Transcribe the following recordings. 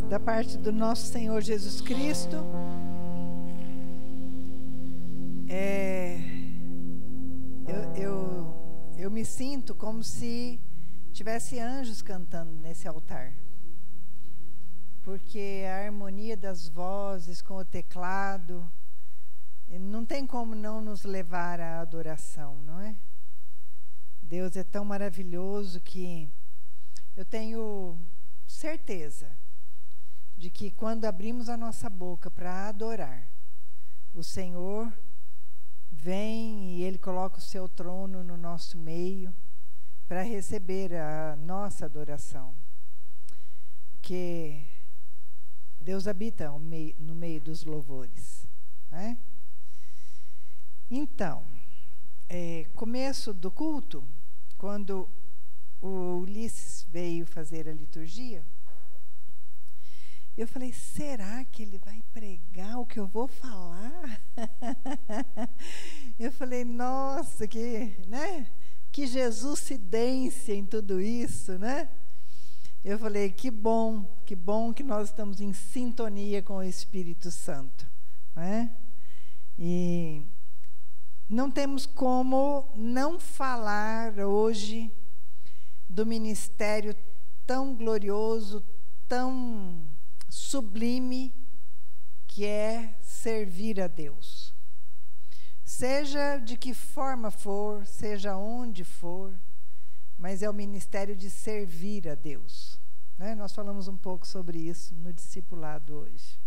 da parte do nosso Senhor Jesus Cristo. Eu me sinto como se tivesse anjos cantando nesse altar, porque a harmonia das vozes com o teclado não tem como não nos levar à adoração, não é? Deus é tão maravilhoso que eu tenho certeza de que quando abrimos a nossa boca para adorar, o Senhor vem e Ele coloca o seu trono no nosso meio para receber a nossa adoração. Porque Deus habita no meio dos louvores, né? Então, começo do culto, quando o Ulisses veio fazer a liturgia, eu falei, será que ele vai pregar o que eu vou falar? Eu falei, nossa, que Jesuscidência em tudo isso, né? Eu falei, que bom que nós estamos em sintonia com o Espírito Santo, né? E não temos como não falar hoje do ministério tão glorioso, tão sublime, que é servir a Deus. Seja de que forma for, seja onde for, mas é o ministério de servir a Deus, né? Nós falamos um pouco sobre isso no discipulado hoje,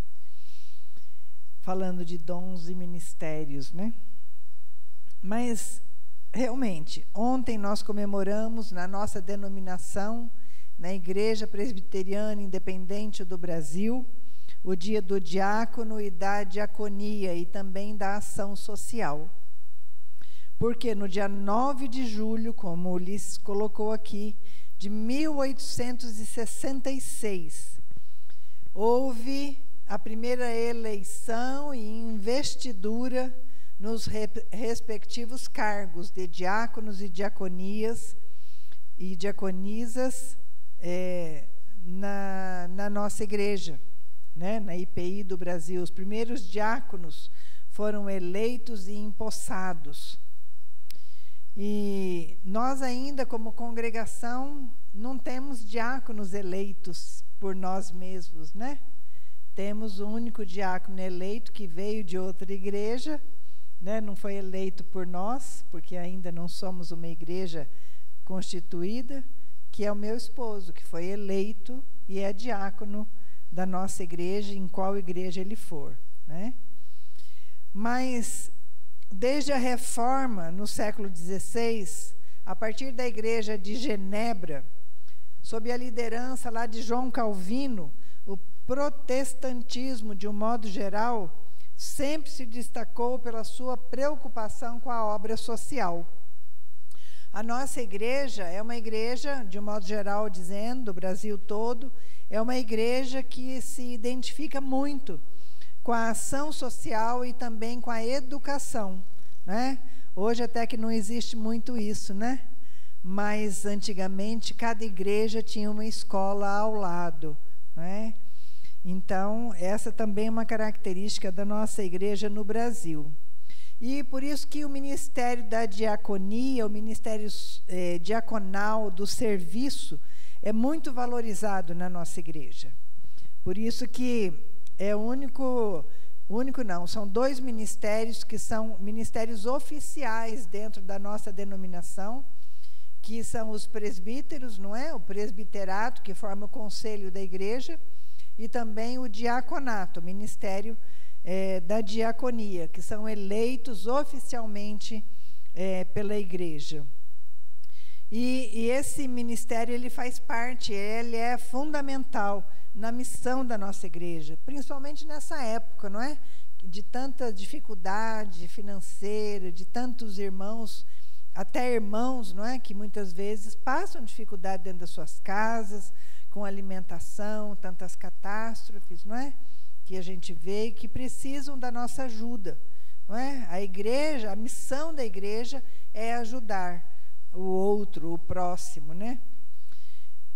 falando de dons e ministérios, né? Mas, realmente, ontem nós comemoramos na nossa denominação, na Igreja Presbiteriana Independente do Brasil, o dia do diácono e da diaconia e também da ação social. Porque no dia 9 de julho, como o Ulisses colocou aqui, de 1866, houve a primeira eleição e investidura nos respectivos cargos de diáconos e diaconisas na nossa igreja, né? Na IPI do Brasil. Os primeiros diáconos foram eleitos e empossados. E nós ainda, como congregação, não temos diáconos eleitos por nós mesmos, né? Temos o único diácono eleito que veio de outra igreja, né? Não foi eleito por nós, porque ainda não somos uma igreja constituída, que é o meu esposo, que foi eleito e é diácono da nossa igreja, em qual igreja ele for, né? Mas, desde a reforma, no século XVI, a partir da igreja de Genebra, sob a liderança lá de João Calvino, o protestantismo, de um modo geral, sempre se destacou pela sua preocupação com a obra social. A nossa igreja é uma igreja, de um modo geral dizendo, do Brasil todo, é uma igreja que se identifica muito com a ação social e também com a educação, né? Hoje até que não existe muito isso, né? Mas antigamente cada igreja tinha uma escola ao lado, né? Então, essa também é uma característica da nossa igreja no Brasil. E por isso que o ministério da diaconia, o ministério diaconal do serviço, é muito valorizado na nossa igreja. Por isso que é são dois ministérios que são ministérios oficiais dentro da nossa denominação, que são os presbíteros, não é? O presbiterato, que forma o conselho da igreja, e também o diaconato, o ministério da diaconia, que são eleitos oficialmente pela igreja. E esse ministério, ele faz parte, ele é fundamental na missão da nossa igreja, principalmente nessa época, não é? De tanta dificuldade financeira, de tantos irmãos, até irmãos, não é? Que muitas vezes passam dificuldade dentro das suas casas, com alimentação, tantas catástrofes, não é? Que a gente vê e que precisam da nossa ajuda, não é? A igreja, a missão da igreja é ajudar o outro, o próximo, né?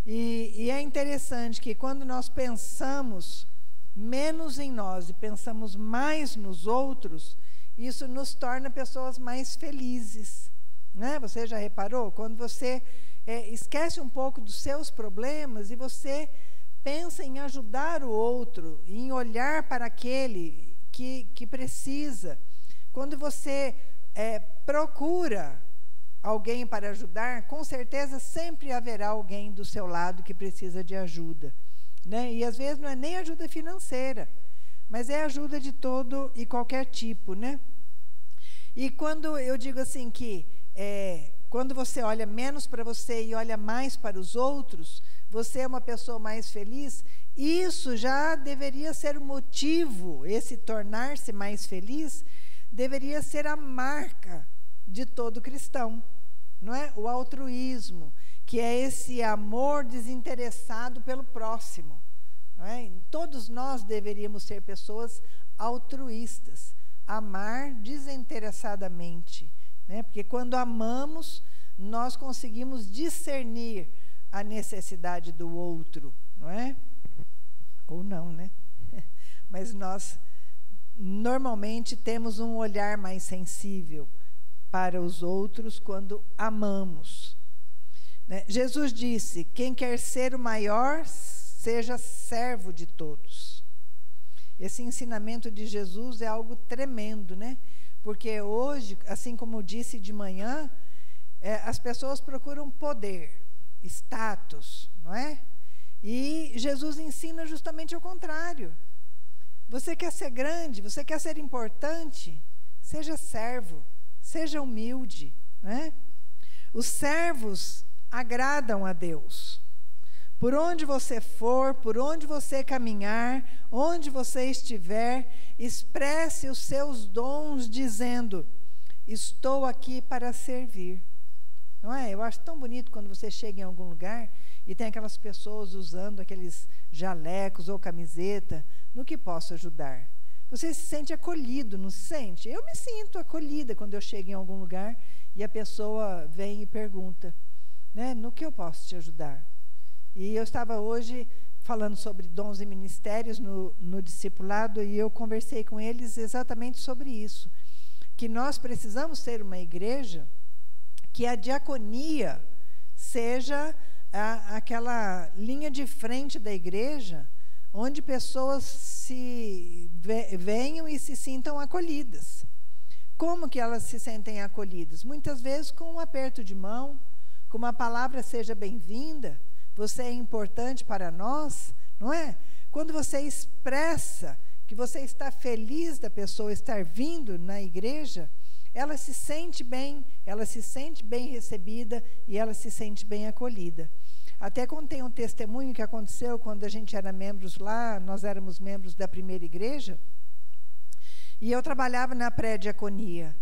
E é interessante que quando nós pensamos menos em nós e pensamos mais nos outros, isso nos torna pessoas mais felizes, né? Você já reparou? Quando você esquece um pouco dos seus problemas e você pensa em ajudar o outro, em olhar para aquele que precisa. Quando você procura alguém para ajudar, com certeza sempre haverá alguém do seu lado que precisa de ajuda, né? E às vezes não é nem ajuda financeira, mas é ajuda de todo e qualquer tipo, né? E quando eu digo assim que quando você olha menos para você e olha mais para os outros, você é uma pessoa mais feliz, isso já deveria ser o motivo, esse tornar-se mais feliz, deveria ser a marca de todo cristão, não é? O altruísmo, que é esse amor desinteressado pelo próximo, não é? Todos nós deveríamos ser pessoas altruístas, amar desinteressadamente, né? Porque quando amamos, nós conseguimos discernir a necessidade do outro, não é? Ou não, né? Mas nós normalmente temos um olhar mais sensível para os outros quando amamos, né? Jesus disse: quem quer ser o maior, seja servo de todos. Esse ensinamento de Jesus é algo tremendo, né? Porque hoje, assim como eu disse de manhã, as pessoas procuram poder, status, não é? E Jesus ensina justamente o contrário. Você quer ser grande, você quer ser importante, seja servo, seja humilde, não é? Os servos agradam a Deus. Por onde você for, por onde você caminhar, onde você estiver, expresse os seus dons dizendo: estou aqui para servir. Não é? Eu acho tão bonito quando você chega em algum lugar e tem aquelas pessoas usando aqueles jalecos ou camiseta. No que posso ajudar? Você se sente acolhido, não se sente? Eu me sinto acolhida quando eu chego em algum lugar e a pessoa vem e pergunta, né, no que eu posso te ajudar? E eu estava hoje falando sobre dons e ministérios no discipulado e eu conversei com eles exatamente sobre isso, que nós precisamos ser uma igreja que a diaconia seja aquela linha de frente da igreja, onde pessoas venham e se sintam acolhidas. Como que elas se sentem acolhidas? Muitas vezes com um aperto de mão, com uma palavra seja bem-vinda, você é importante para nós, não é? Quando você expressa que você está feliz da pessoa estar vindo na igreja, ela se sente bem recebida e ela se sente bem acolhida. Até contei um testemunho que aconteceu quando a gente era membros lá, nós éramos membros da primeira igreja, e eu trabalhava na pré-diaconia.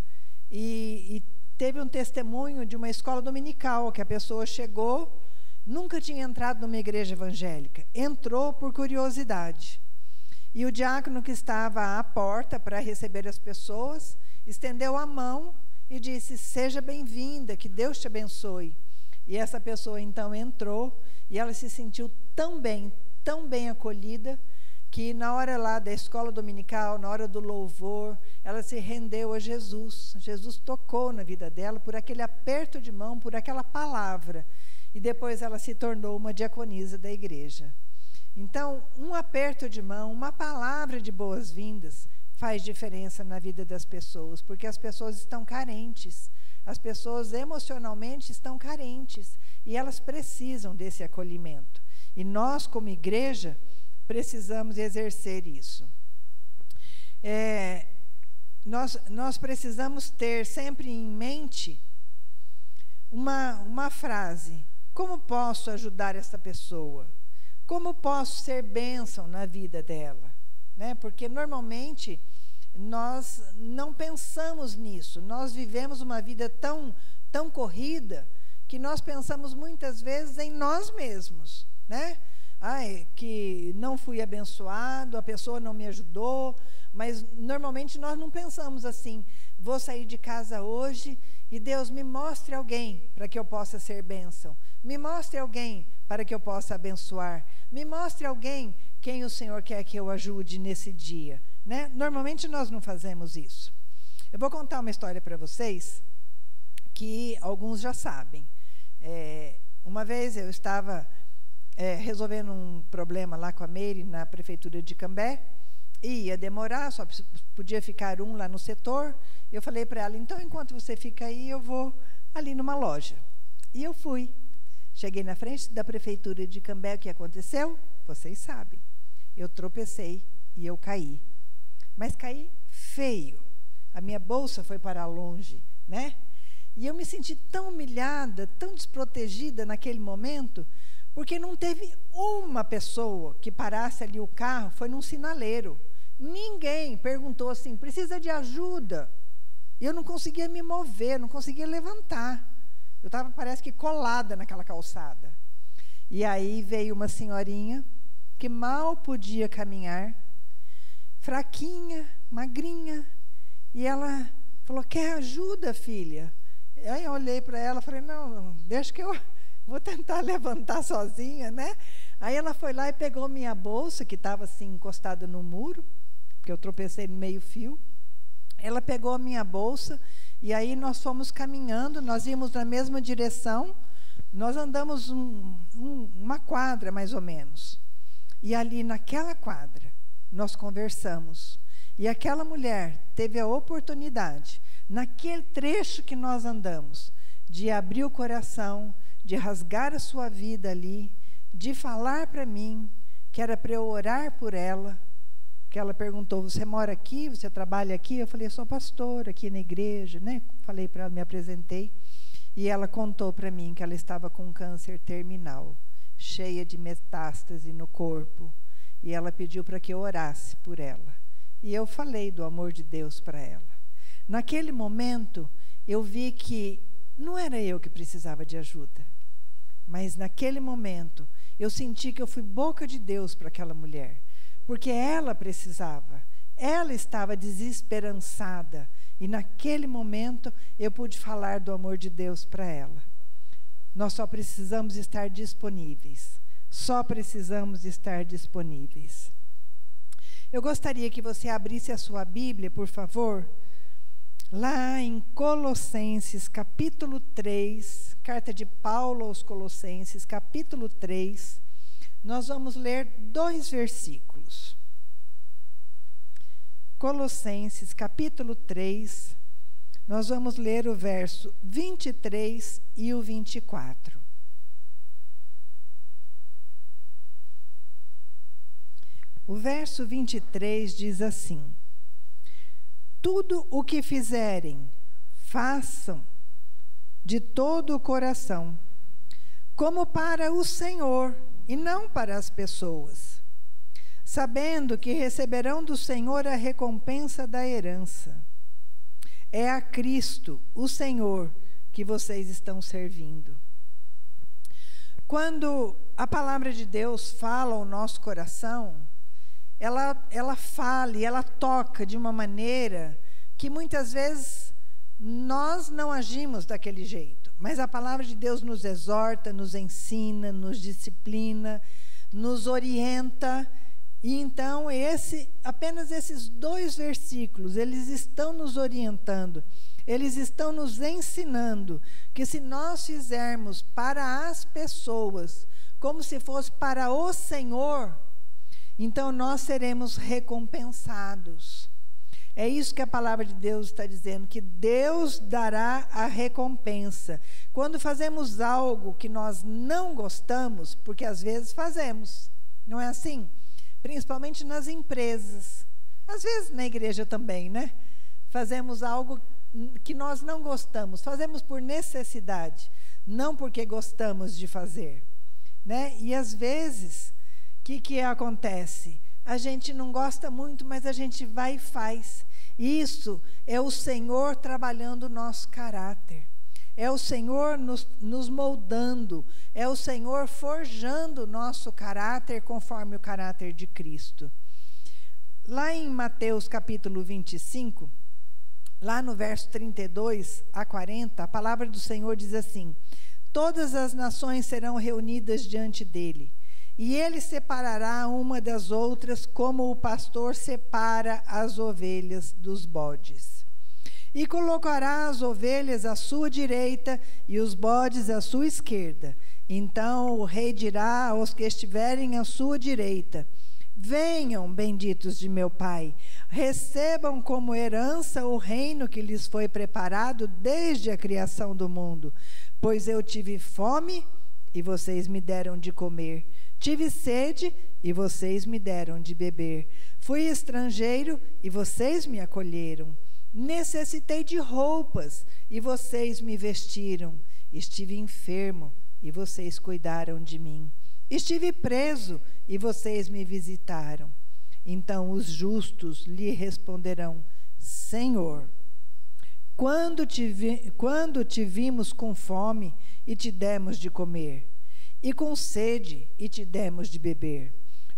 E teve um testemunho de uma escola dominical, que a pessoa chegou, nunca tinha entrado numa igreja evangélica, entrou por curiosidade. E o diácono que estava à porta para receber as pessoas, estendeu a mão e disse: seja bem-vinda, que Deus te abençoe. E essa pessoa então entrou e ela se sentiu tão bem acolhida, que na hora lá da escola dominical, na hora do louvor, ela se rendeu a Jesus. Jesus tocou na vida dela por aquele aperto de mão, por aquela palavra. E depois ela se tornou uma diaconisa da igreja. Então, um aperto de mão, uma palavra de boas-vindas faz diferença na vida das pessoas, porque as pessoas estão carentes. As pessoas emocionalmente estão carentes e elas precisam desse acolhimento. E nós, como igreja, precisamos exercer isso. Nós precisamos ter sempre em mente uma frase: como posso ajudar essa pessoa? Como posso ser bênção na vida dela? Né? Porque normalmente nós não pensamos nisso. Nós vivemos uma vida tão corrida que nós pensamos muitas vezes em nós mesmos, né? Que não fui abençoado, a pessoa não me ajudou, mas normalmente nós não pensamos assim: vou sair de casa hoje e Deus me mostre alguém para que eu possa ser bênção, me mostre alguém para que eu possa abençoar. Me mostre alguém quem o Senhor quer que eu ajude nesse dia, né? Normalmente nós não fazemos isso. Eu vou contar uma história para vocês que alguns já sabem. Uma vez eu estava resolvendo um problema lá com a Meire na prefeitura de Cambé, e ia demorar, só podia ficar um lá no setor. Eu falei para ela, então enquanto você fica aí, eu vou ali numa loja. E eu fui. Cheguei na frente da prefeitura de Cambé, o que aconteceu? Vocês sabem. Eu tropecei e eu caí. Mas caí feio. A minha bolsa foi para longe, né? E eu me senti tão humilhada, tão desprotegida naquele momento, porque não teve uma pessoa que parasse ali o carro, foi num sinaleiro. Ninguém perguntou assim, precisa de ajuda? Eu não conseguia me mover, não conseguia levantar. Eu estava, parece que, colada naquela calçada. E aí veio uma senhorinha que mal podia caminhar, fraquinha, magrinha, e ela falou, quer ajuda, filha? E aí eu olhei para ela e falei, não, deixa que eu vou tentar levantar sozinha, né? Aí ela foi lá e pegou minha bolsa, que estava assim encostada no muro, porque eu tropecei no meio fio. Ela pegou a minha bolsa e aí nós fomos caminhando, nós íamos na mesma direção, nós andamos uma quadra mais ou menos. E ali naquela quadra nós conversamos. E aquela mulher teve a oportunidade, naquele trecho que nós andamos, de abrir o coração, de rasgar a sua vida ali, de falar para mim que era para eu orar por ela, que ela perguntou, você mora aqui, você trabalha aqui? Eu falei, sou pastora aqui na igreja, né? Falei para ela, me apresentei, e ela contou para mim que ela estava com câncer terminal, cheia de metástase no corpo, e ela pediu para que eu orasse por ela, e eu falei do amor de Deus para ela. Naquele momento, eu vi que não era eu que precisava de ajuda, mas naquele momento, eu senti que eu fui boca de Deus para aquela mulher, porque ela precisava, ela estava desesperançada, e naquele momento eu pude falar do amor de Deus para ela. Nós só precisamos estar disponíveis, só precisamos estar disponíveis. Eu gostaria que você abrisse a sua Bíblia, por favor, lá em Colossenses, capítulo 3, carta de Paulo aos Colossenses, capítulo 3, nós vamos ler 2 versículos. Colossenses, capítulo 3, nós vamos ler o verso 23 e o 24. O verso 23 diz assim: tudo o que fizerem, façam de todo o coração, como para o Senhor e não para as pessoas, sabendo que receberão do Senhor a recompensa da herança. É a Cristo, o Senhor, que vocês estão servindo. Quando a palavra de Deus fala ao nosso coração, ela fala e ela toca de uma maneira que muitas vezes nós não agimos daquele jeito. Mas a palavra de Deus nos exorta, nos ensina, nos disciplina, nos orienta. E então apenas esses 2 versículos, eles estão nos orientando, eles estão nos ensinando que se nós fizermos para as pessoas como se fosse para o Senhor, então nós seremos recompensados. É isso que a palavra de Deus está dizendo, que Deus dará a recompensa. Quando fazemos algo que nós não gostamos, porque às vezes fazemos, não é assim? Principalmente nas empresas, às vezes na igreja também, né? Fazemos algo que nós não gostamos, fazemos por necessidade, não porque gostamos de fazer, né? E às vezes, o que acontece? A gente não gosta muito, mas a gente vai e faz. Isso é o Senhor trabalhando o nosso caráter. É o Senhor nos moldando. É o Senhor forjando o nosso caráter conforme o caráter de Cristo. Lá em Mateus capítulo 25, lá no verso 32 a 40, a palavra do Senhor diz assim: Todas as nações serão reunidas diante dele, e ele separará uma das outras, como o pastor separa as ovelhas dos bodes. E colocará as ovelhas à sua direita e os bodes à sua esquerda. Então o rei dirá aos que estiverem à sua direita: venham, benditos de meu Pai, recebam como herança o reino que lhes foi preparado desde a criação do mundo. Pois eu tive fome e vocês me deram de comer. Tive sede e vocês me deram de beber. Fui estrangeiro e vocês me acolheram. Necessitei de roupas e vocês me vestiram. Estive enfermo e vocês cuidaram de mim. Estive preso e vocês me visitaram. Então os justos lhe responderão: Senhor, quando te vimos com fome e te demos de comer, e com sede e te demos de beber?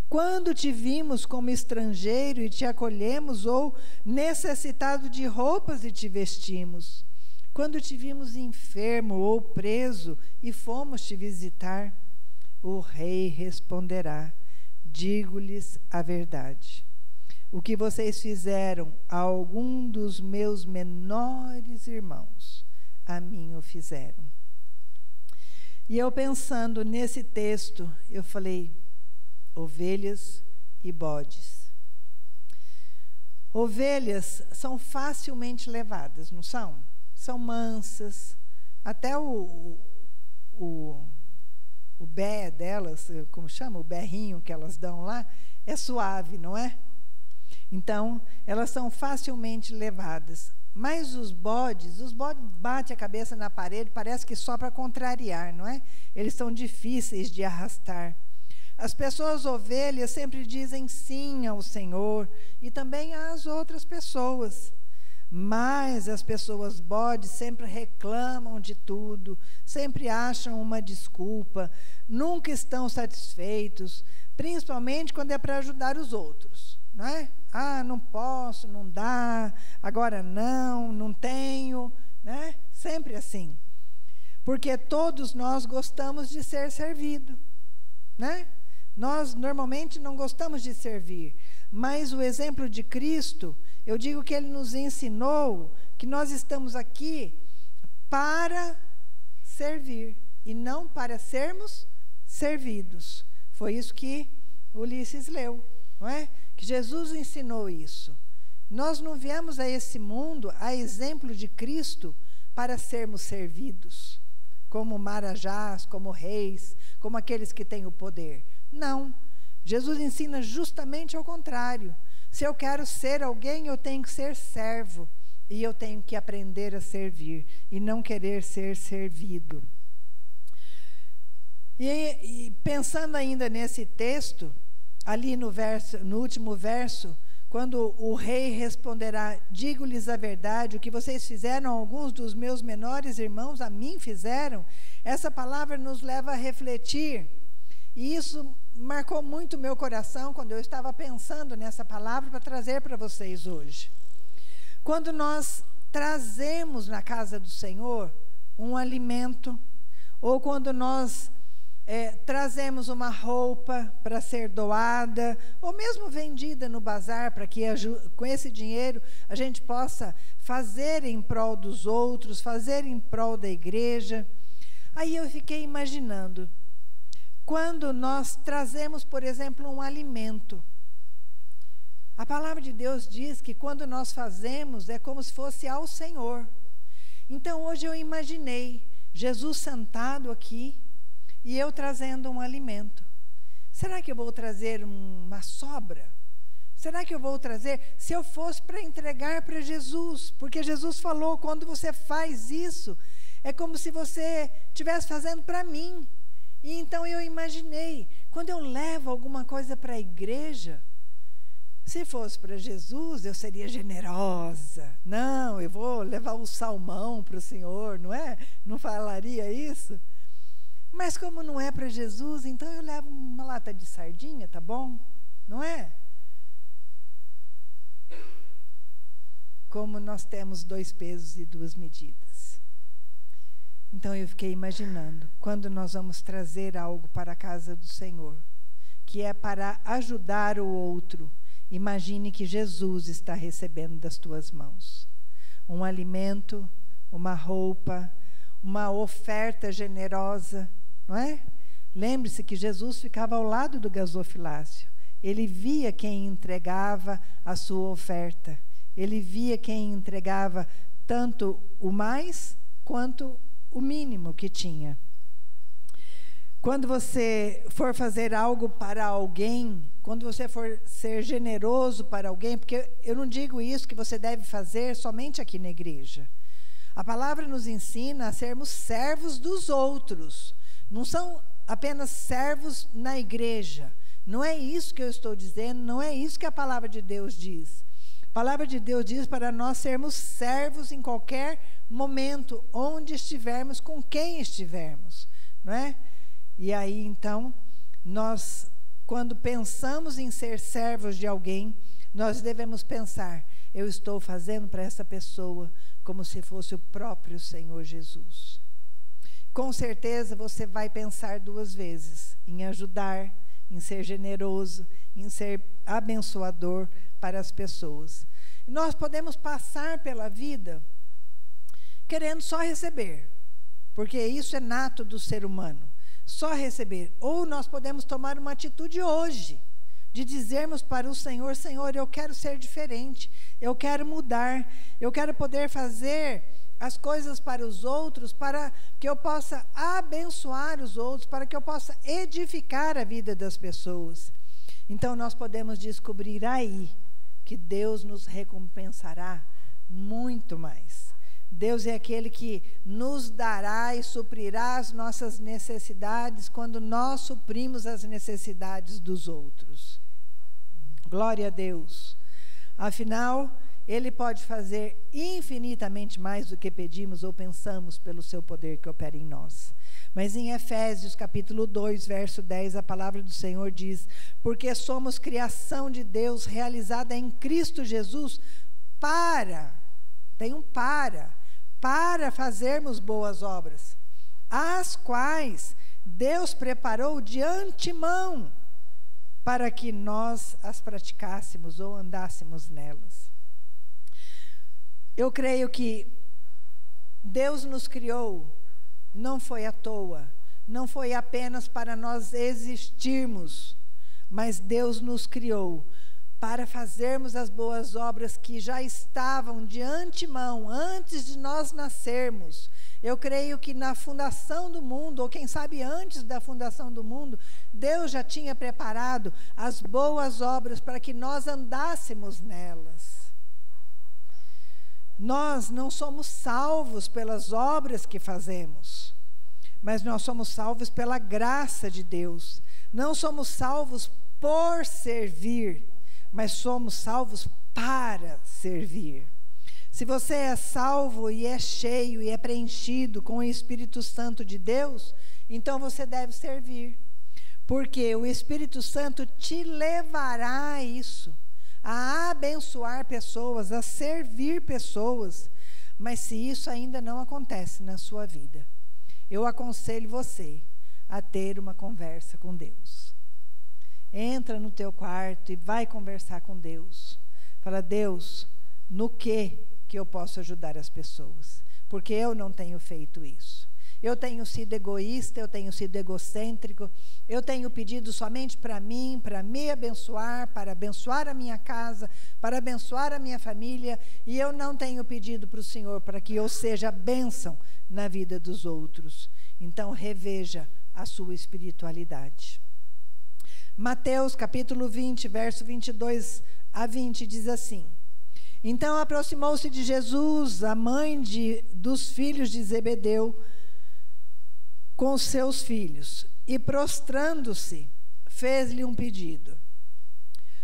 Quando te vimos como estrangeiro e te acolhemos, ou necessitado de roupas e te vestimos? Quando te vimos enfermo ou preso e fomos te visitar? O rei responderá: digo-lhes a verdade. O que vocês fizeram a algum dos meus menores irmãos, a mim o fizeram. E eu pensando nesse texto, eu falei: ovelhas e bodes. Ovelhas são facilmente levadas, não são? São mansas, até o bé delas, como chama? O berrinho que elas dão lá, é suave, não é? Então, elas são facilmente levadas. Mas os bodes batem a cabeça na parede, parece que só para contrariar, não é? Eles são difíceis de arrastar. As pessoas ovelhas sempre dizem sim ao Senhor e também às outras pessoas. Mas as pessoas bodes sempre reclamam de tudo, sempre acham uma desculpa, nunca estão satisfeitos, principalmente quando é para ajudar os outros, não é? Ah, não posso, não dá, agora não tenho, né? Sempre assim. Porque todos nós gostamos de ser servido, né? Nós normalmente não gostamos de servir, mas o exemplo de Cristo, eu digo que ele nos ensinou que nós estamos aqui para servir e não para sermos servidos. Foi isso que Ulisses leu, não é? Que Jesus ensinou isso. Nós não viemos a esse mundo, a exemplo de Cristo, para sermos servidos, como marajás, como reis, como aqueles que têm o poder. Não. Jesus ensina justamente ao contrário. Se eu quero ser alguém, eu tenho que ser servo. E eu tenho que aprender a servir e não querer ser servido. E pensando ainda nesse texto, ali no último verso, quando o rei responderá: digo-lhes a verdade, o que vocês fizeram a alguns dos meus menores irmãos, a mim fizeram. Essa palavra nos leva a refletir. E isso marcou muito o meu coração quando eu estava pensando nessa palavra para trazer para vocês hoje. Quando nós trazemos na casa do Senhor um alimento, ou quando nós trazemos uma roupa para ser doada, ou mesmo vendida no bazar, para que com esse dinheiro a gente possa fazer em prol dos outros, fazer em prol da igreja. Aí eu fiquei imaginando, quando nós trazemos, por exemplo, um alimento, a palavra de Deus diz que quando nós fazemos é como se fosse ao Senhor. Então hoje eu imaginei Jesus sentado aqui e eu trazendo um alimento. Será que eu vou trazer uma sobra? Será que eu vou trazer? Se eu fosse para entregar para Jesus, porque Jesus falou, quando você faz isso, é como se você estivesse fazendo para mim. E então eu imaginei, quando eu levo alguma coisa para a igreja, se fosse para Jesus, eu seria generosa. Não, eu vou levar um salmão para o Senhor, não é? Não falaria isso? Mas como não é para Jesus, então eu levo uma lata de sardinha, tá bom? Não é? Como nós temos 2 pesos e 2 medidas. Então eu fiquei imaginando, quando nós vamos trazer algo para a casa do Senhor, que é para ajudar o outro, imagine que Jesus está recebendo das tuas mãos um alimento, uma roupa, uma oferta generosa, não é? Lembre-se que Jesus ficava ao lado do gasofilácio. Ele via quem entregava a sua oferta. Ele via quem entregava tanto o mais quanto o mínimo que tinha. Quando você for fazer algo para alguém, quando você for ser generoso para alguém, porque eu não digo isso que você deve fazer somente aqui na igreja. A palavra nos ensina a sermos servos dos outros. Não são apenas servos na igreja. Não é isso que eu estou dizendo, não é isso que a palavra de Deus diz. A palavra de Deus diz para nós sermos servos em qualquer momento, onde estivermos, com quem estivermos, não é? E aí, então, nós, quando pensamos em ser servos de alguém, nós devemos pensar, eu estou fazendo para essa pessoa como se fosse o próprio Senhor Jesus. Com certeza você vai pensar 2 vezes em ajudar, em ser generoso, em ser abençoador para as pessoas. E nós podemos passar pela vida querendo só receber, porque isso é nato do ser humano. Só receber. Ou nós podemos tomar uma atitude hoje, de dizermos para o Senhor, Senhor, eu quero ser diferente, eu quero mudar, eu quero poder fazer as coisas para os outros, para que eu possa abençoar os outros, para que eu possa edificar a vida das pessoas. Então nós podemos descobrir aí que Deus nos recompensará muito mais. Deus é aquele que nos dará e suprirá as nossas necessidades quando nós suprimos as necessidades dos outros. Glória a Deus. Afinal, Ele pode fazer infinitamente mais do que pedimos ou pensamos pelo seu poder que opera em nós. Mas em Efésios capítulo 2, verso 10, a palavra do Senhor diz: porque somos criação de Deus realizada em Cristo Jesus para fazermos boas obras, as quais Deus preparou de antemão para que nós as praticássemos ou andássemos nelas. Eu creio que Deus nos criou, não foi à toa, não foi apenas para nós existirmos, mas Deus nos criou para fazermos as boas obras que já estavam de antemão, antes de nós nascermos. Eu creio que na fundação do mundo, ou quem sabe antes da fundação do mundo, Deus já tinha preparado as boas obras para que nós andássemos nelas. Nós não somos salvos pelas obras que fazemos, mas nós somos salvos pela graça de Deus. Não somos salvos por servir, mas somos salvos para servir. Se você é salvo e é cheio e é preenchido com o Espírito Santo de Deus, então você deve servir, porque o Espírito Santo te levará a isso, a abençoar pessoas, a servir pessoas. Mas se isso ainda não acontece na sua vida, eu aconselho você a ter uma conversa com Deus. Entra no teu quarto e vai conversar com Deus. Fala: Deus, no que eu posso ajudar as pessoas? Porque eu não tenho feito isso. Eu tenho sido egoísta, eu tenho sido egocêntrico, eu tenho pedido somente para mim, para me abençoar, para abençoar a minha casa, para abençoar a minha família, e eu não tenho pedido para o Senhor para que eu seja bênção na vida dos outros. Então reveja a sua espiritualidade. Mateus capítulo 20, verso 22 a 20 diz assim: então aproximou-se de Jesus a mãe dos filhos de Zebedeu com os seus filhos, e prostrando-se, fez-lhe um pedido.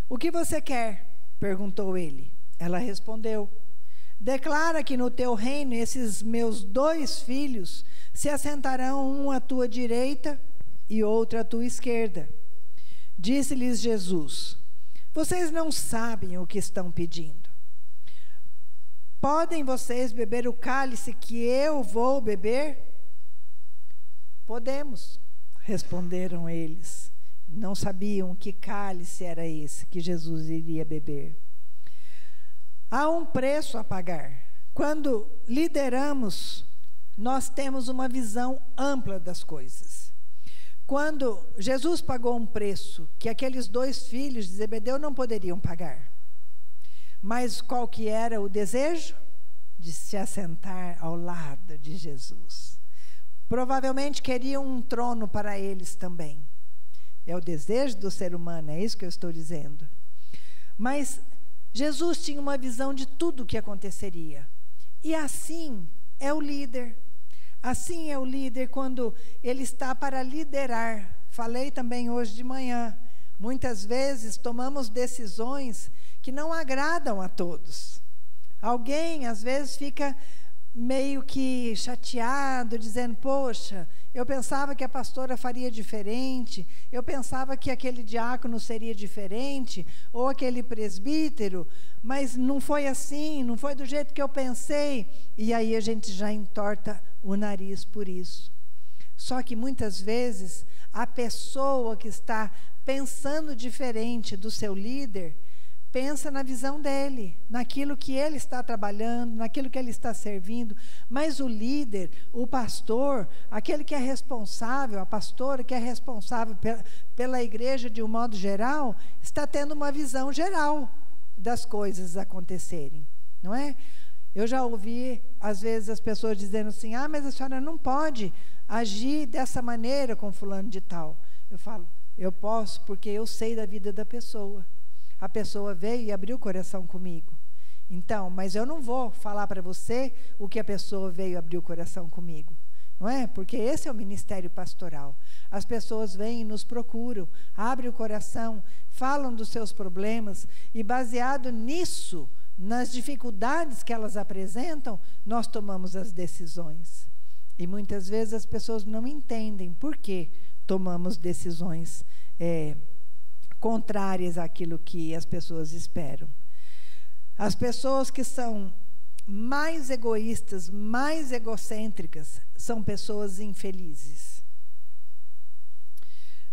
O que você quer? Perguntou ele. Ela respondeu: declara que no teu reino esses meus 2 filhos se assentarão, um à tua direita e outro à tua esquerda. Disse-lhes Jesus: vocês não sabem o que estão pedindo. Podem vocês beber o cálice que eu vou beber? Podemos, responderam eles. Não sabiam que cálice era esse que Jesus iria beber. Há um preço a pagar. Quando lideramos, nós temos uma visão ampla das coisas. Quando Jesus pagou um preço que aqueles 2 filhos de Zebedeu não poderiam pagar. Mas qual que era o desejo? De se assentar ao lado de Jesus. Provavelmente queriam um trono para eles também. É o desejo do ser humano, é isso que eu estou dizendo. Mas Jesus tinha uma visão de tudo o que aconteceria. E assim é o líder. Assim é o líder quando ele está para liderar. Falei também hoje de manhã. Muitas vezes tomamos decisões que não agradam a todos. Alguém às vezes fica meio que chateado, dizendo: poxa, eu pensava que a pastora faria diferente, eu pensava que aquele diácono seria diferente, ou aquele presbítero, mas não foi assim, não foi do jeito que eu pensei. E aí a gente já entorta o nariz por isso. Só que muitas vezes a pessoa que está pensando diferente do seu líder, pensa na visão dele, naquilo que ele está trabalhando, naquilo que ele está servindo. Mas o líder, o pastor, aquele que é responsável, a pastora que é responsável pela igreja de um modo geral, está tendo uma visão geral das coisas acontecerem, não é? Eu já ouvi, às vezes, as pessoas dizendo assim: ah, mas a senhora não pode agir dessa maneira com fulano de tal. Eu falo: eu posso porque eu sei da vida da pessoa. A pessoa veio e abriu o coração comigo. Então, mas eu não vou falar para você o que a pessoa veio abrir o coração comigo. Não é? Porque esse é o ministério pastoral. As pessoas vêm e nos procuram, abrem o coração, falam dos seus problemas e, baseado nisso, nas dificuldades que elas apresentam, nós tomamos as decisões. E muitas vezes as pessoas não entendem por que tomamos decisões contrárias àquilo que as pessoas esperam. As pessoas que são mais egoístas, mais egocêntricas, são pessoas infelizes.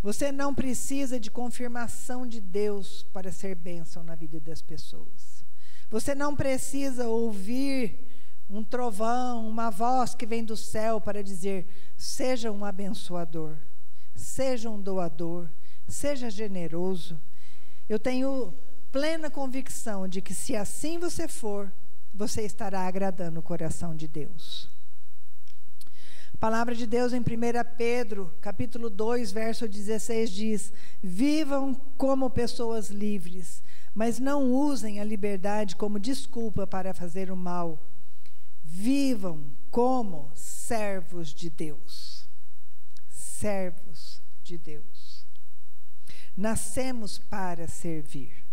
Você não precisa de confirmação de Deus para ser bênção na vida das pessoas. Você não precisa ouvir um trovão, uma voz que vem do céu para dizer: seja um abençoador, seja um doador, seja generoso. Eu tenho plena convicção de que, se assim você for, você estará agradando o coração de Deus. A palavra de Deus em 1 Pedro, capítulo 2, verso 16 diz: vivam como pessoas livres, mas não usem a liberdade como desculpa para fazer o mal. Vivam como servos de Deus. Servos de Deus. Nascemos para servir.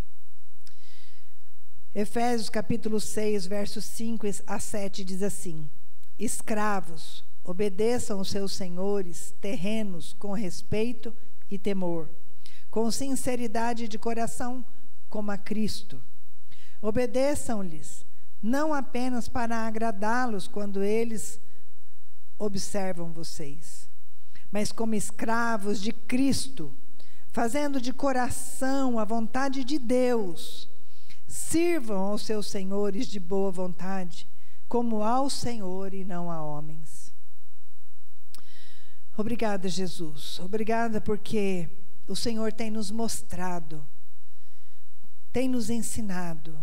Efésios capítulo 6, versos 5 a 7 diz assim: escravos, obedeçam os seus senhores terrenos com respeito e temor, com sinceridade de coração, como a Cristo. Obedeçam-lhes, não apenas para agradá-los quando eles observam vocês, mas como escravos de Cristo, fazendo de coração a vontade de Deus. Sirvam aos seus senhores de boa vontade, como ao Senhor e não a homens. Obrigada, Jesus. Obrigada porque o Senhor tem nos mostrado, tem nos ensinado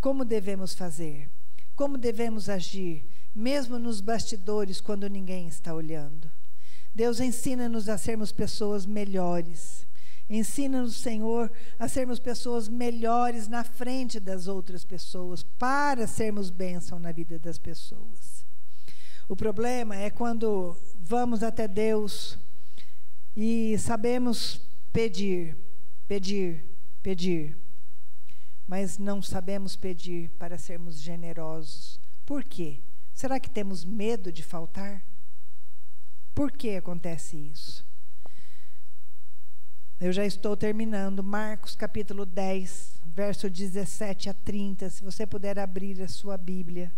como devemos fazer, como devemos agir, mesmo nos bastidores, quando ninguém está olhando. Deus, ensina-nos a sermos pessoas melhores. Ensina-nos, Senhor, a sermos pessoas melhores na frente das outras pessoas, para sermos bênção na vida das pessoas. O problema é quando vamos até Deus e sabemos pedir, mas não sabemos pedir para sermos generosos. Por quê? Será que temos medo de faltar? Por que acontece isso? Eu já estou terminando. Marcos capítulo 10, verso 17 a 30. Se você puder abrir a sua Bíblia.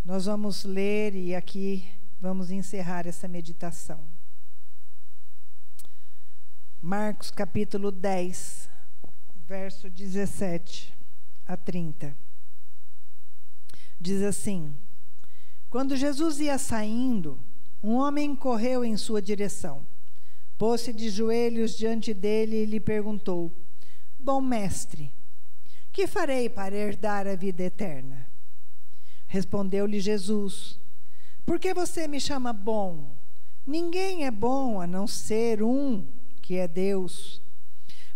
Nós vamos ler e aqui vamos encerrar essa meditação. Marcos capítulo 10, verso 17 a 30. Diz assim: Quando Jesus ia saindo, um homem correu em sua direção. Pôs-se de joelhos diante dele e lhe perguntou: Bom mestre, que farei para herdar a vida eterna? Respondeu-lhe Jesus: Por que você me chama bom? Ninguém é bom a não ser um, que é Deus.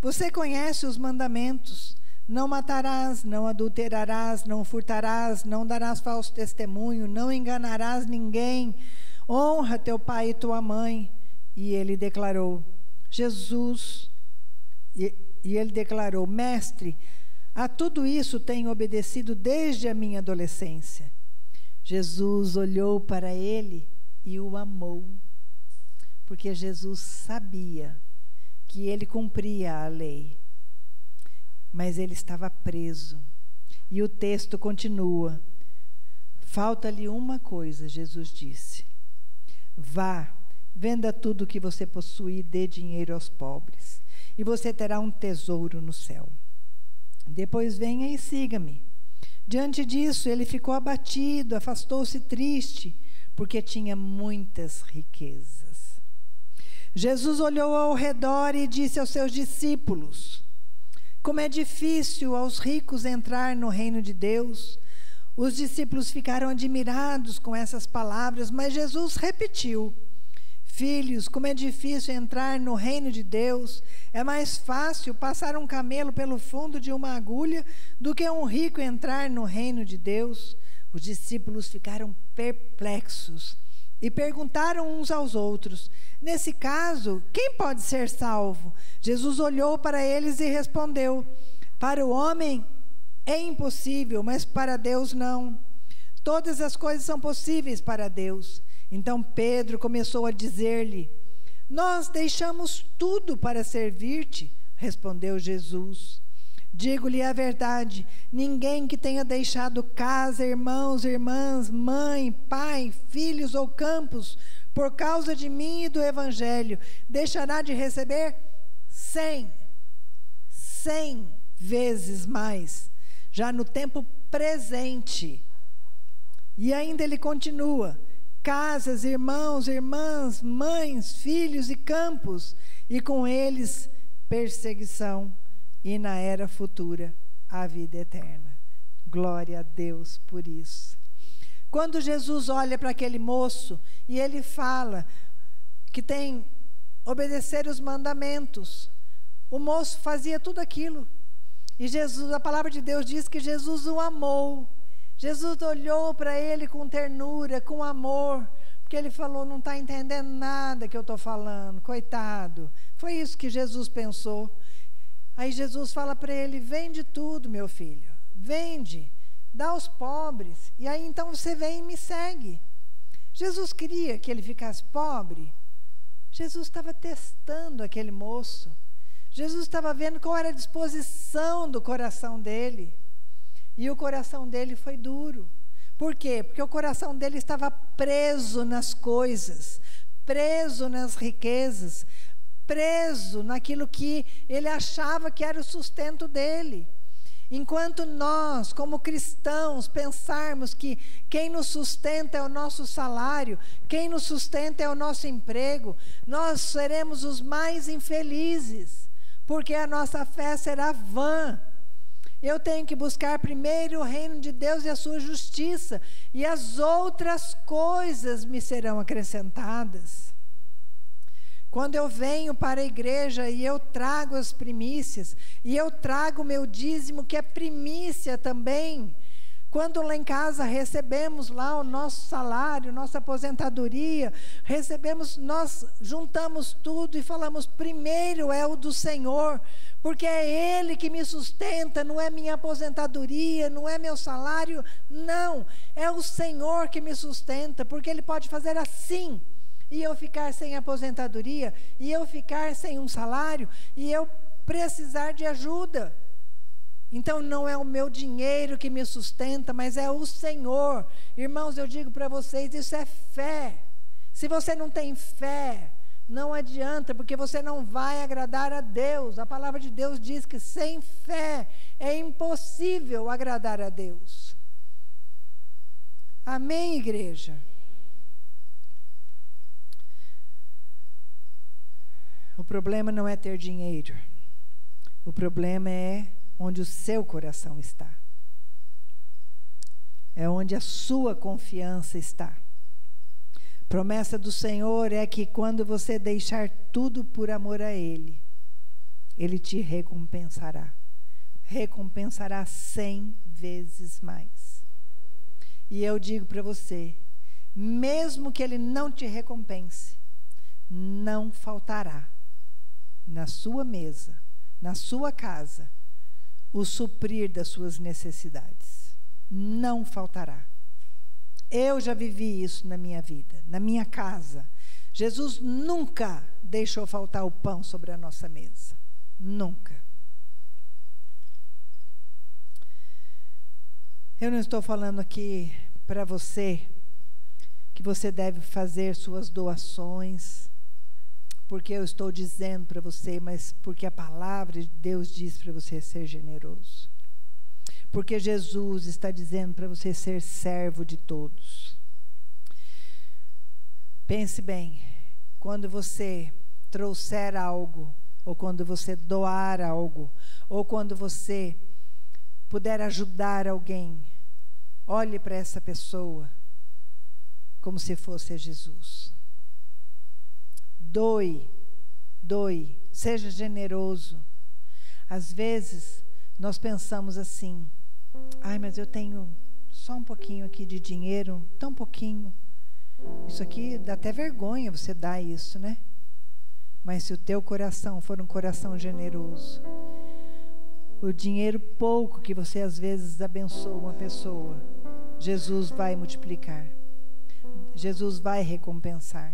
Você conhece os mandamentos: não matarás, não adulterarás, não furtarás, não darás falso testemunho, não enganarás ninguém, honra teu pai e tua mãe. E ele declarou: Mestre, a tudo isso tenho obedecido desde a minha adolescência. Jesus olhou para ele e o amou, porque Jesus sabia que ele cumpria a lei. Mas ele estava preso. E o texto continua: Falta-lhe uma coisa, Jesus disse. Vá, venda tudo o que você possui e dê dinheiro aos pobres, e você terá um tesouro no céu. Depois venha e siga-me. Diante disso, ele ficou abatido, afastou-se triste, porque tinha muitas riquezas. Jesus olhou ao redor e disse aos seus discípulos: Como é difícil aos ricos entrar no reino de Deus. Os discípulos ficaram admirados com essas palavras, mas Jesus repetiu: Filhos, como é difícil entrar no reino de Deus. É mais fácil passar um camelo pelo fundo de uma agulha do que um rico entrar no reino de Deus. Os discípulos ficaram perplexos e perguntaram uns aos outros: Nesse caso, quem pode ser salvo? Jesus olhou para eles e respondeu: Para o homem é impossível, mas para Deus não. Todas as coisas são possíveis para Deus. Então Pedro começou a dizer-lhe: Nós deixamos tudo para servir-te. Respondeu Jesus: Digo-lhe a verdade, ninguém que tenha deixado casa, irmãos, irmãs, mãe, pai, filhos ou campos, por causa de mim e do Evangelho, deixará de receber 100 vezes mais, já no tempo presente. E ainda ele continua: casas, irmãos, irmãs, mães, filhos e campos, e com eles perseguição, e na era futura a vida eterna. Glória a Deus por isso. Quando Jesus olha para aquele moço e ele fala que tem obedecer os mandamentos, o moço fazia tudo aquilo. E Jesus, a palavra de Deus diz que Jesus o amou. Jesus olhou para ele com ternura, com amor, porque ele falou: não está entendendo nada que eu estou falando, coitado. Foi isso que Jesus pensou. Aí Jesus fala para ele: vende tudo, meu filho, vende, dá aos pobres, e aí então você vem e me segue. Jesus queria que ele ficasse pobre? Jesus estava testando aquele moço. Jesus estava vendo qual era a disposição do coração dele. E o coração dele foi duro. Por quê? Porque o coração dele estava preso nas coisas, preso nas riquezas, preso naquilo que ele achava que era o sustento dele. Enquanto nós, como cristãos, pensarmos que quem nos sustenta é o nosso salário, quem nos sustenta é o nosso emprego, nós seremos os mais infelizes, porque a nossa fé será vã. Eu tenho que buscar primeiro o reino de Deus e a sua justiça, e as outras coisas me serão acrescentadas. Quando eu venho para a igreja e eu trago as primícias, e eu trago o meu dízimo, que é primícia também. Quando lá em casa recebemos lá o nosso salário, nossa aposentadoria, nós juntamos tudo e falamos: primeiro é o do Senhor, porque é Ele que me sustenta, não é minha aposentadoria, não é meu salário, não, é o Senhor que me sustenta, porque Ele pode fazer assim, e eu ficar sem aposentadoria, e eu ficar sem um salário, e eu precisar de ajuda. Então não é o meu dinheiro que me sustenta, mas é o Senhor. Irmãos, eu digo para vocês, isso é fé. Se você não tem fé, não adianta, porque você não vai agradar a Deus. A palavra de Deus diz que sem fé é impossível agradar a Deus. Amém, igreja? O problema não é ter dinheiro. O problema é onde o seu coração está. É onde a sua confiança está. Promessa do Senhor é que quando você deixar tudo por amor a Ele, Ele te recompensará. Recompensará 100 vezes mais. E eu digo para você, mesmo que Ele não te recompense, não faltará na sua mesa, na sua casa, o suprir das suas necessidades. Não faltará. Eu já vivi isso na minha vida, na minha casa. Jesus nunca deixou faltar o pão sobre a nossa mesa. Nunca. Eu não estou falando aqui para você que você deve fazer suas doações, porque eu estou dizendo para você, mas porque a palavra de Deus diz para você ser generoso. Porque Jesus está dizendo para você ser servo de todos. Pense bem, quando você trouxer algo, ou quando você doar algo, ou quando você puder ajudar alguém, olhe para essa pessoa como se fosse Jesus. Doe, seja generoso. Às vezes nós pensamos assim: ai, mas eu tenho só um pouquinho aqui de dinheiro, tão pouquinho. Isso aqui dá até vergonha você dar isso, né? Mas se o teu coração for um coração generoso, o dinheiro pouco que você às vezes abençoa uma pessoa, Jesus vai multiplicar. Jesus vai recompensar.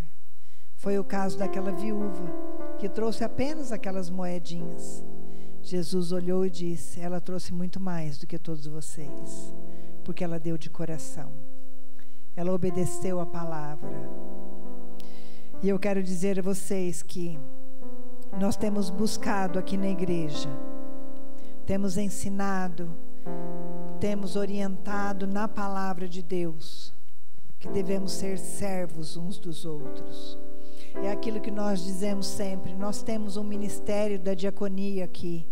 Foi o caso daquela viúva que trouxe apenas aquelas moedinhas. Jesus olhou e disse: ela trouxe muito mais do que todos vocês, porque ela deu de coração. Ela obedeceu a palavra. E eu quero dizer a vocês que nós temos buscado aqui na igreja, temos ensinado, temos orientado na palavra de Deus, que devemos ser servos uns dos outros. É aquilo que nós dizemos sempre, nós temos um ministério da diaconia aqui,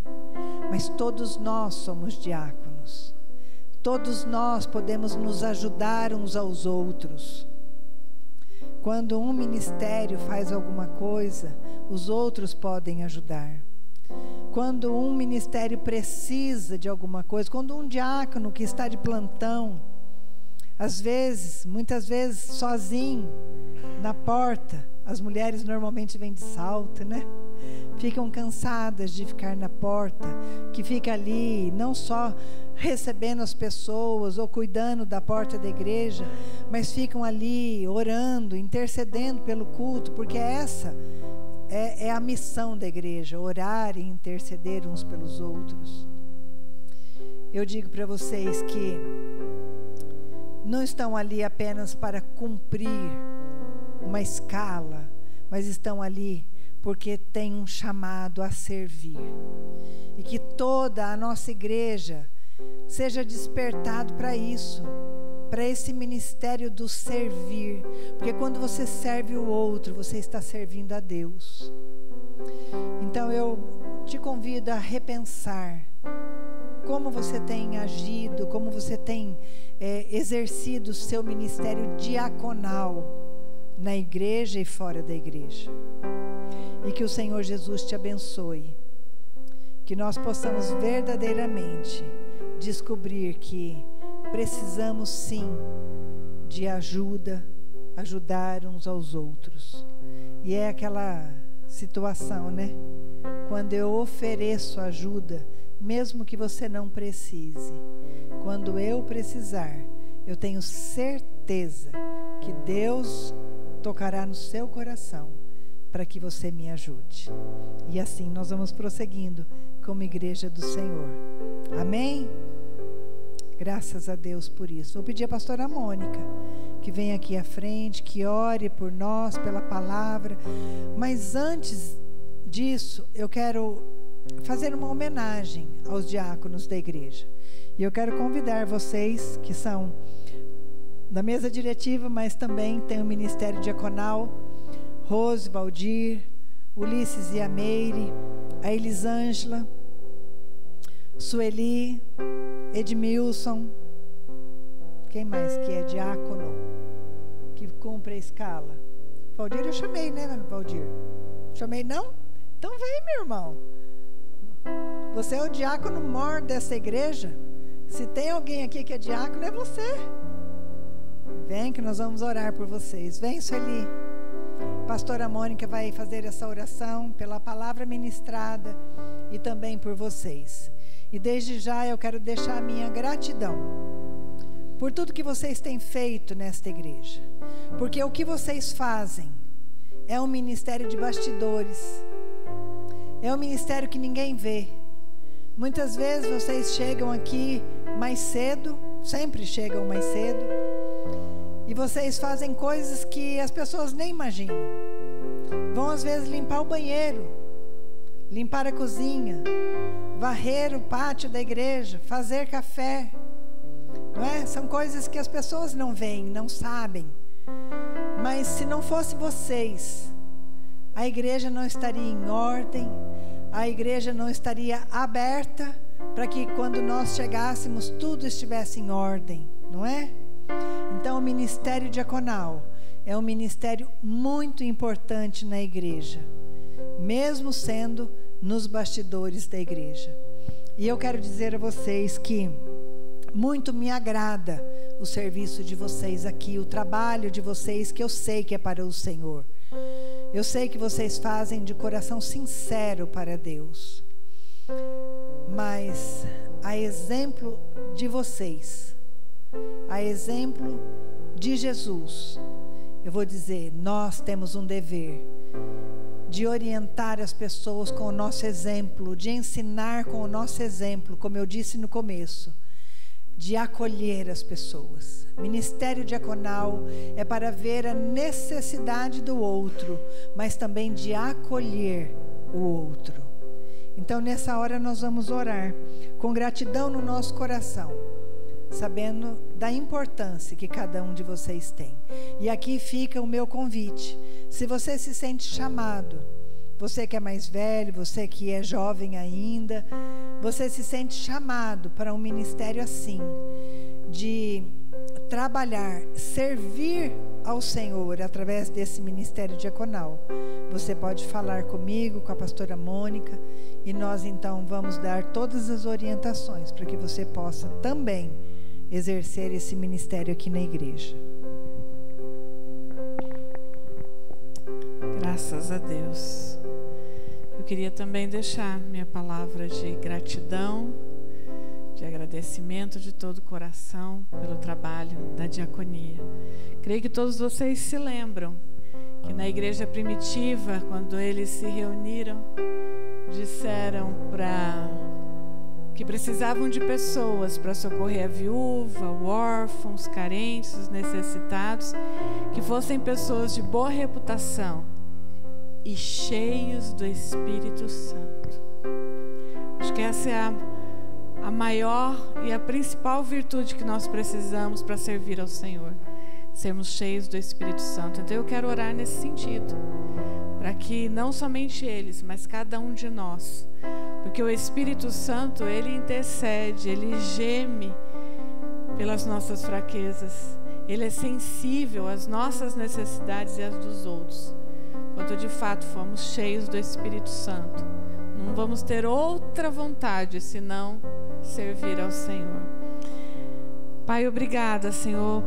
mas todos nós somos diáconos. Todos nós podemos nos ajudar uns aos outros. Quando um ministério faz alguma coisa, os outros podem ajudar. Quando um ministério precisa de alguma coisa, quando um diácono que está de plantão, às vezes, muitas vezes sozinho, na porta, as mulheres normalmente vêm de salto, né? Ficam cansadas de ficar na porta, que fica ali, não só recebendo as pessoas ou cuidando da porta da igreja, mas ficam ali orando, intercedendo pelo culto, porque essa é a missão da igreja, orar e interceder uns pelos outros. Eu digo para vocês que não estão ali apenas para cumprir uma escala, mas estão ali porque tem um chamado a servir. E que toda a nossa igreja seja despertado para isso, para esse ministério do servir. Porque quando você serve o outro, você está servindo a Deus. Então eu te convido a repensar como você tem agido, como você tem exercido o seu ministério diaconal na igreja e fora da igreja. E que o Senhor Jesus te abençoe. Que nós possamos verdadeiramente descobrir que precisamos sim de ajuda, ajudar uns aos outros. E é aquela situação, né? Quando eu ofereço ajuda, mesmo que você não precise, quando eu precisar, eu tenho certeza que Deus tocará no seu coração para que você me ajude. E assim nós vamos prosseguindo como igreja do Senhor. Amém? Graças a Deus por isso. Vou pedir a pastora Mônica que venha aqui à frente, que ore por nós, pela palavra. Mas antes disso, eu quero fazer uma homenagem aos diáconos da igreja. E eu quero convidar vocês que são da mesa diretiva, mas também tem o ministério diaconal, Rose, Valdir, Ulisses e a Meire, a Elisângela, Sueli, Edmilson, quem mais que é diácono, que cumpre a escala? Valdir eu chamei, né, Valdir? Chamei não? Então vem, meu irmão. Você é o diácono mor dessa igreja. Se tem alguém aqui que é diácono, é você. Vem que nós vamos orar por vocês. Vem, Sueli. Pastora Mônica vai fazer essa oração pela palavra ministrada e também por vocês. E desde já eu quero deixar a minha gratidão por tudo que vocês têm feito nesta igreja. Porque o que vocês fazem é um ministério de bastidores. É um ministério que ninguém vê. Muitas vezes vocês chegam aqui mais cedo, sempre chegam mais cedo, e vocês fazem coisas que as pessoas nem imaginam. Vão às vezes limpar o banheiro, limpar a cozinha, varrer o pátio da igreja, fazer café, não é? São coisas que as pessoas não veem, não sabem. Mas se não fosse vocês, a igreja não estaria em ordem, a igreja não estaria aberta para que quando nós chegássemos tudo estivesse em ordem, não é? Então o ministério diaconal é um ministério muito importante na igreja, mesmo sendo nos bastidores da igreja. E eu quero dizer a vocês que muito me agrada o serviço de vocês aqui, o trabalho de vocês, que eu sei que é para o Senhor. Eu sei que vocês fazem de coração sincero para Deus. Mas a exemplo de vocês, a exemplo de Jesus, eu vou dizer, nós temos um dever de orientar as pessoas com o nosso exemplo, de ensinar com o nosso exemplo, como eu disse no começo, de acolher as pessoas. Ministério diaconal é para ver a necessidade do outro, mas também de acolher o outro. Então nessa hora nós vamos orar com gratidão no nosso coração, sabendo da importância que cada um de vocês tem. E aqui fica o meu convite. Se você se sente chamado, você que é mais velho, você que é jovem ainda, você se sente chamado para um ministério assim, de trabalhar, servir ao Senhor através desse ministério diaconal, você pode falar comigo, com a pastora Mônica, e nós então vamos dar todas as orientações para que você possa também exercer esse ministério aqui na igreja. Graças a Deus. Eu queria também deixar minha palavra de gratidão, de agradecimento de todo o coração pelo trabalho da diaconia. Creio que todos vocês se lembram que na igreja primitiva, quando eles se reuniram, disseram que precisavam de pessoas para socorrer a viúva, o órfão, os carentes, os necessitados, que fossem pessoas de boa reputação e cheios do Espírito Santo. Acho que essa é a maior e a principal virtude que nós precisamos para servir ao Senhor, sermos cheios do Espírito Santo. Então eu quero orar nesse sentido, para que não somente eles, mas cada um de nós, porque o Espírito Santo, ele intercede, ele geme pelas nossas fraquezas, ele é sensível às nossas necessidades e às dos outros. Quando de fato formos cheios do Espírito Santo, não vamos ter outra vontade senão servir ao Senhor. Pai, obrigada, Senhor,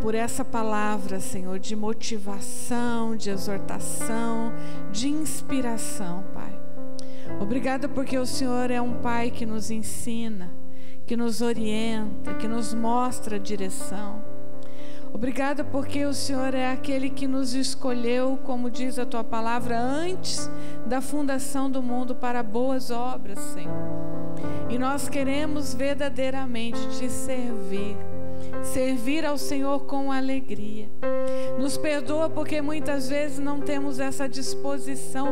por essa palavra, Senhor, de motivação, de exortação, de inspiração, Pai. Obrigada porque o Senhor é um Pai que nos ensina, que nos orienta, que nos mostra a direção. Obrigada porque o Senhor é aquele que nos escolheu, como diz a Tua palavra, antes da fundação do mundo para boas obras, Senhor. e nós queremos verdadeiramente te servir ao Senhor com alegria. Nos perdoa porque muitas vezes não temos essa disposição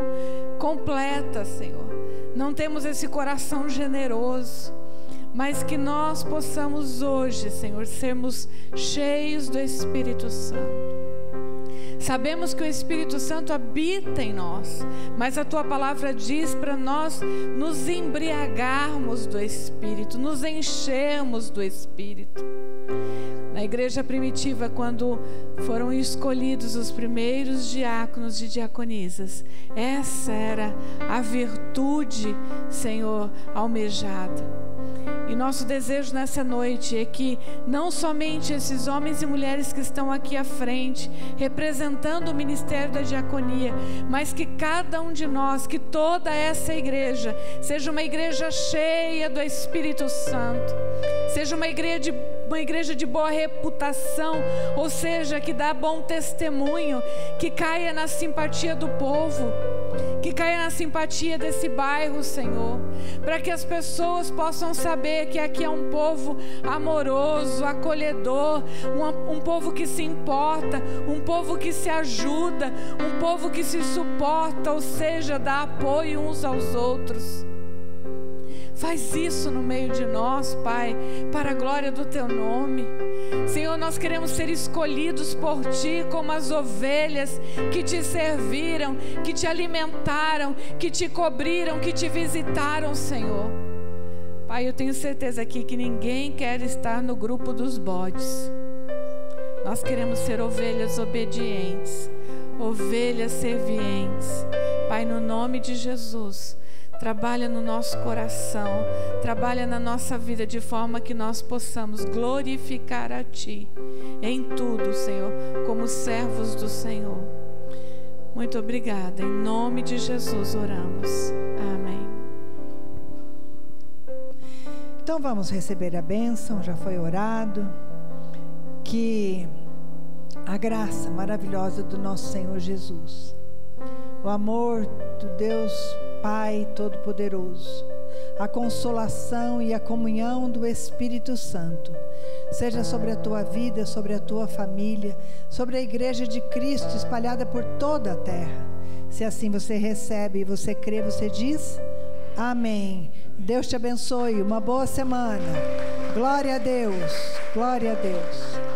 completa, Senhor. Não temos esse coração generoso, mas que nós possamos hoje, Senhor, sermos cheios do Espírito Santo. Sabemos que o Espírito Santo habita em nós, mas a Tua palavra diz para nós nos embriagarmos do Espírito, nos enchermos do Espírito. Na igreja primitiva, quando foram escolhidos os primeiros diáconos e diaconisas, essa era a virtude, Senhor, almejada. E nosso desejo nessa noite é que não somente esses homens e mulheres que estão aqui à frente, representando o ministério da diaconia, mas que cada um de nós, que toda essa igreja, seja uma igreja cheia do Espírito Santo, seja uma igreja de boa reputação, ou seja, que dá bom testemunho, que caia na simpatia do povo, que caia na simpatia desse bairro, Senhor, para que as pessoas possam saber que aqui é um povo amoroso, acolhedor, um povo que se importa, um povo que se ajuda, um povo que se suporta, ou seja, dá apoio uns aos outros. Faz isso no meio de nós, Pai, para a glória do Teu nome. Senhor, nós queremos ser escolhidos por Ti como as ovelhas que Te serviram, que Te alimentaram, que Te cobriram, que Te visitaram, Senhor. Pai, eu tenho certeza aqui que ninguém quer estar no grupo dos bodes. Nós queremos ser ovelhas obedientes, ovelhas servientes. Pai, no nome de Jesus, trabalha no nosso coração, trabalha na nossa vida de forma que nós possamos glorificar a Ti em tudo, Senhor, como servos do Senhor. Muito obrigada. Em nome de Jesus oramos. Amém. Então vamos receber a bênção, já foi orado. Que a graça maravilhosa do nosso Senhor Jesus, o amor do Deus Pai Todo-Poderoso, a consolação e a comunhão do Espírito Santo, seja sobre a tua vida, sobre a tua família, sobre a Igreja de Cristo espalhada por toda a terra. Se assim você recebe e você crê, você diz amém. Deus te abençoe, uma boa semana. Glória a Deus, glória a Deus.